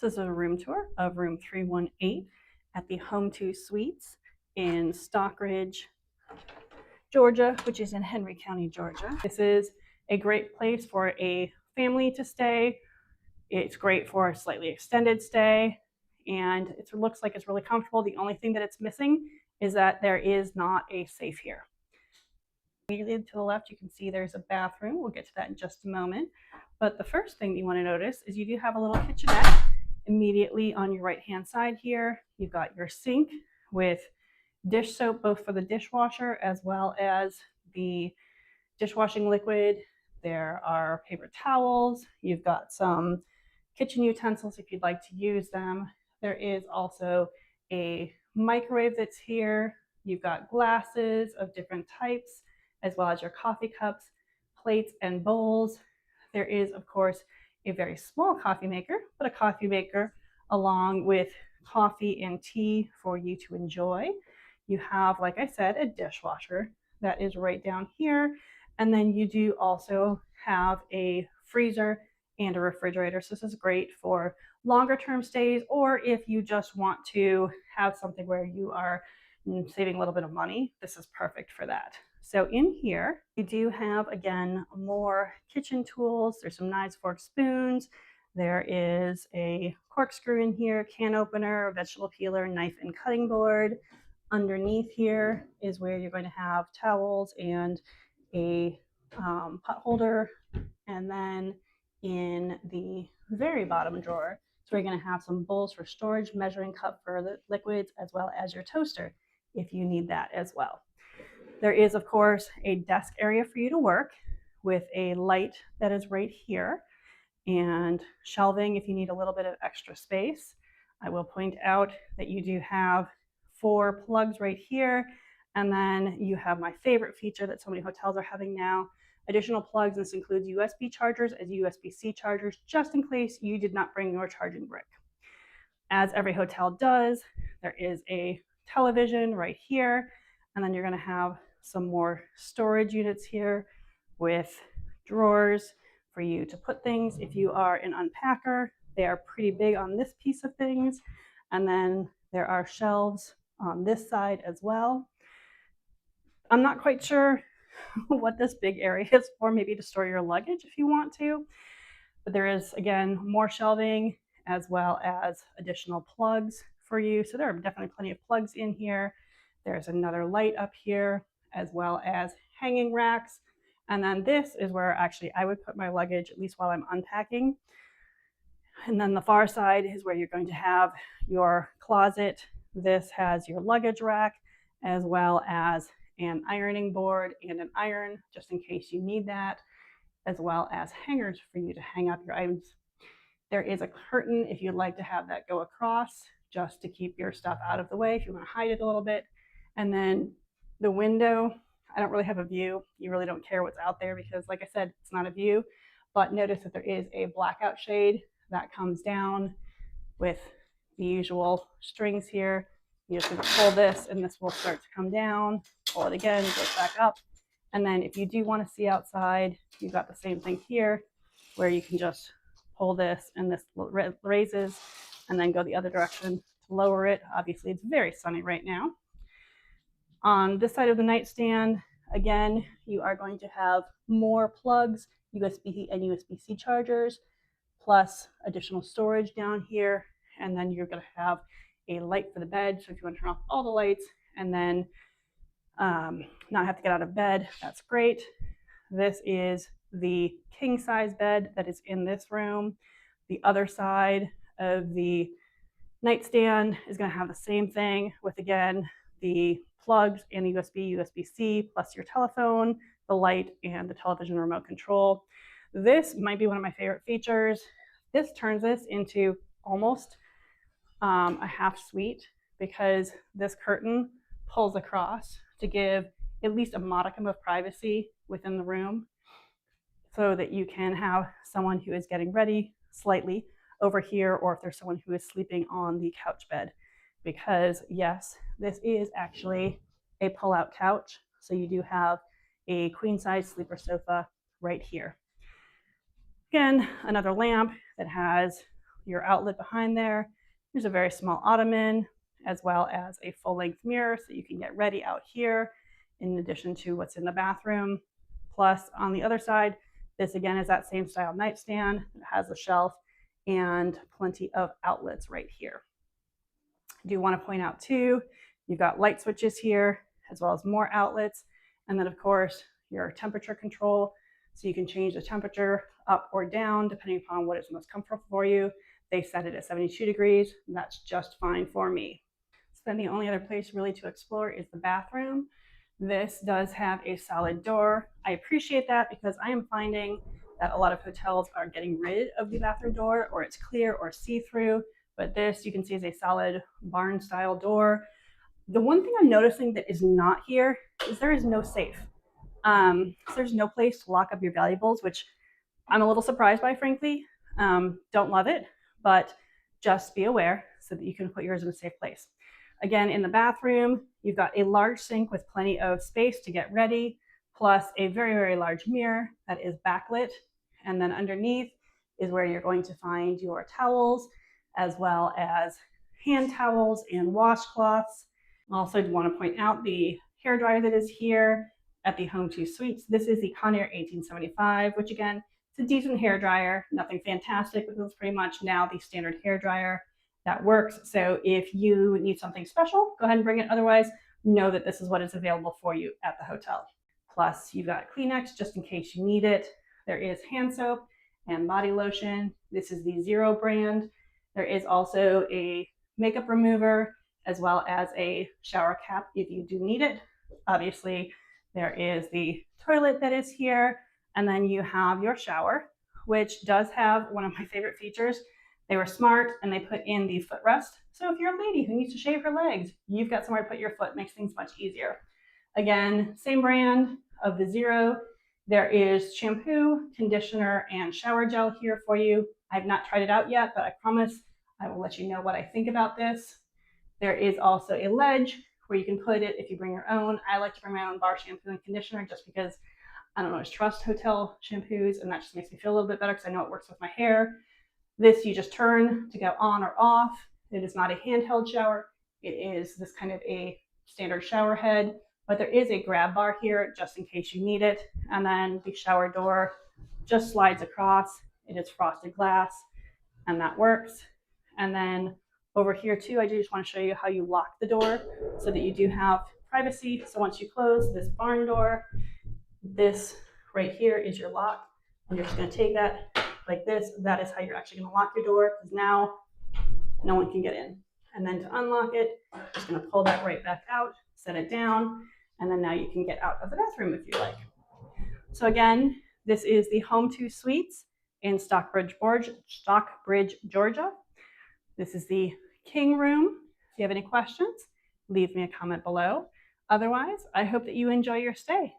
This is a room tour of room 318 at the Home2 Suites in Stockbridge, Georgia, which is in Henry County, Georgia. This is a great place for a family to stay. It's great for a slightly extended stay, and it looks like it's really comfortable. The only thing that it's missing is that there is not a safe here. Immediately to the left, you can see there's a bathroom. We'll get to that in just a moment. But the first thing you want to notice is you do have a little kitchenette immediately on your right-hand side here. You've got your sink with dish soap, both for the dishwasher as well as the dishwashing liquid. There are paper towels. You've got some kitchen utensils if you'd like to use them. There is also a microwave that's here. You've got glasses of different types, as well as your coffee cups, plates, and bowls. There is, of course, a very small coffee maker, but a coffee maker along with coffee and tea for you to enjoy. You have, like I said, a dishwasher that is right down here. And then you do also have a freezer and a refrigerator. So this is great for longer term stays, or if you just want to have something where you are saving a little bit of money, this is perfect for that. So in here, you do have, again, more kitchen tools. There's some knives, forks, spoons. There is a corkscrew in here, can opener, vegetable peeler, knife and cutting board. Underneath here is where you're going to have towels and a pot holder. And then in the very bottom drawer, so we're going to have some bowls for storage, measuring cup for the liquids, as well as your toaster if you need that as well. There is, of course, a desk area for you to work with a light that is right here and shelving if you need a little bit of extra space. I will point out that you do have 4 plugs right here, and then you have my favorite feature that so many hotels are having now, additional plugs. This includes USB chargers as USB-C chargers, just in case you did not bring your charging brick. As every hotel does, there is a television right here, and then you're going to have some more storage units here with drawers for you to put things. If you are an unpacker, they are pretty big on this piece of things. And then there are shelves on this side as well. I'm not quite sure what this big area is for, maybe to store your luggage if you want to. But there is, again, more shelving as well as additional plugs for you. So there are definitely plenty of plugs in here. There's another light up here, as well as hanging racks. And then this is where actually I would put my luggage, at least while I'm unpacking. And then the far side is where you're going to have your closet. This has your luggage rack, as well as an ironing board and an iron, just in case you need that, as well as hangers for you to hang up your items. There is a curtain if you'd like to have that go across, just to keep your stuff out of the way if you want to hide it a little bit. And then the window, I don't really have a view. You really don't care what's out there because, like I said, it's not a view. But notice that there is a blackout shade that comes down with the usual strings here. You're just going to pull this and this will start to come down. Pull it again, it goes back up. And then if you do want to see outside, you've got the same thing here where you can just pull this and this raises and then go the other direction to lower it. Obviously, it's very sunny right now. On this side of the nightstand, again, you are going to have more plugs, USB and USB-C chargers, plus additional storage down here. And then you're going to have a light for the bed. So if you want to turn off all the lights and then not have to get out of bed, that's great. This is the king size bed that is in this room. The other side of the nightstand is going to have the same thing with, again, the plugs and the USB, USB-C, plus your telephone, the light, and the television remote control. This might be one of my favorite features. This turns this into almost a half suite because this curtain pulls across to give at least a modicum of privacy within the room so that you can have someone who is getting ready slightly over here, or if there's someone who is sleeping on the couch bed. Because yes, this is actually a pull-out couch. So you do have a queen size sleeper sofa right here. Again, another lamp that has your outlet behind there. There's a very small ottoman, as well as a full-length mirror so you can get ready out here in addition to what's in the bathroom. Plus, on the other side, this again is that same style nightstand. It has a shelf and plenty of outlets right here. I do want to point out too, you've got light switches here, as well as more outlets. And then of course, your temperature control. So you can change the temperature up or down depending upon what is most comfortable for you. They set it at 72 degrees, and that's just fine for me. So then the only other place really to explore is the bathroom. This does have a solid door. I appreciate that because I am finding that a lot of hotels are getting rid of the bathroom door, or it's clear or see-through, but this you can see is a solid barn style door. The one thing I'm noticing that is not here is there is no safe. So there's no place to lock up your valuables, which I'm a little surprised by, frankly. Don't love it, but just be aware so that you can put yours in a safe place. Again, in the bathroom, you've got a large sink with plenty of space to get ready, plus a very, very large mirror that is backlit. And then underneath is where you're going to find your towels, as well as hand towels and washcloths. Also, I want to point out the hairdryer that is here at the Home2 Suites. This is the Conair 1875, which again, it's a decent hairdryer, nothing fantastic, but it's pretty much now the standard hairdryer that works. So if you need something special, go ahead and bring it. Otherwise, know that this is what is available for you at the hotel. Plus, you've got Kleenex just in case you need it. There is hand soap and body lotion. This is the Zero brand. There is also a makeup remover, as well as a shower cap if you do need it. Obviously, there is the toilet that is here, and then you have your shower, which does have one of my favorite features. They were smart and they put in the footrest. So if you're a lady who needs to shave her legs, you've got somewhere to put your foot, makes things much easier. Again, same brand of the Zero. There is shampoo, conditioner, and shower gel here for you. I've not tried it out yet, but I promise I will let you know what I think about this. There is also a ledge where you can put it if you bring your own. I like to bring my own bar shampoo and conditioner just because I don't always trust hotel shampoos, and that just makes me feel a little bit better because I know it works with my hair. This you just turn to go on or off. It is not a handheld shower. It is this kind of a standard shower head, but there is a grab bar here just in case you need it. And then the shower door just slides across. It is frosted glass, and that works. And then over here too, I do just want to show you how you lock the door so that you do have privacy. So once you close this barn door, this right here is your lock. And you're just going to take that like this. That is how you're actually going to lock your door, because now no one can get in. And then to unlock it, just going to pull that right back out, set it down, and then now you can get out of the bathroom if you like. So again, this is the Home2 Suites in Stockbridge, Georgia. This is the king room. If you have any questions, leave me a comment below. Otherwise, I hope that you enjoy your stay.